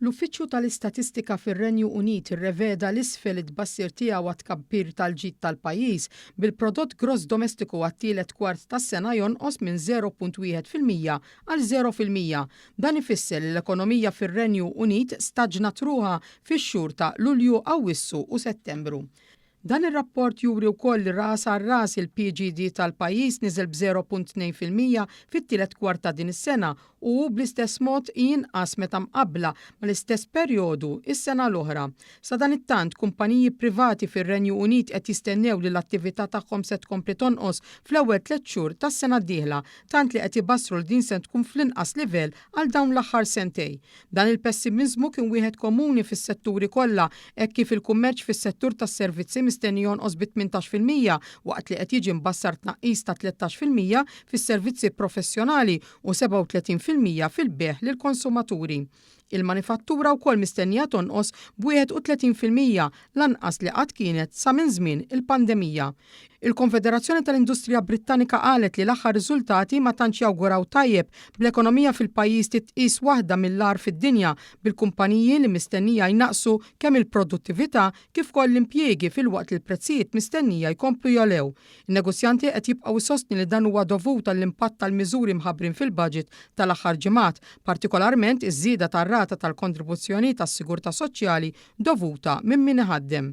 L-Uffiċċju tal-Istatistika fir-Renju Unit irreveda l-isfel it-tbassir tiegħu għat-tkabbir tal-ġid tal-pajjiż bil-prodott gross domestiku għat-tielet kwart tas-sena jonqos minn 0.1% għal 0%. Dan ifisser li l-ekonomija fir-Renju Unit staġnat ruħha fix-xhur ta' Lulju, Awwissu u Settembru. Dan ir-rapport juri wkoll li ras għal ras il-PGD tal-pajjiż niżel b'0.2% fit-tielet kwart ta' din is-sena u bl-istess mod jinqas meta mqabbla mal-istess perjodu is-sena l-oħra. Sa dan it-tant kumpaniji privati fir-Renju Unit qed jistennew li l-attività tagħhom se tkompli tonqos fl-ewwel 3 xhur tas-sena d-dieħla, tant li qed ibassru li din se tkun fl-inqas livell għal dawn l-aħħar sentejn. Dan il-pessimizmu kien wieħed komuni fis-setturi kollha hekk kif il-kummerċ fis-settur tas-servizzi mistenni jonqos b'18% waqt li qed jiġi mbassar tnaqqis ta' 13% fis-servizzi professjonali u 37% fil-beħ lill-konsumaturi. Il-manifattura wkoll mistennija tonqos b'31% lanqas li qatt kienet sa minn żmien il-pandemija. Il-Konfederazzjoni tal-Industrija Brittanika qalet li l-aħħar riżultati ma tantx jawguraw tajjeb bl-ekonomija fil-pajjiż titqis waħda mill-agħar fid-dinja bil-kumpaniji li mistennija jnaqsu kemm il-produttività kif ukoll l-impjiegi filwaqt li l-prezzijiet mistennija jkomplu jolew. In-negozjanti qed jibqgħu jsostni li dan huwa dovut tal-impatt tal-miżuri mħabbrin fil-baġit tal-aħħar ġimgħat, partikolarment iż-żieda tar-rata tal-kontribuzzjoni tas-sigurtà soċjali dovuta minn min iħaddem.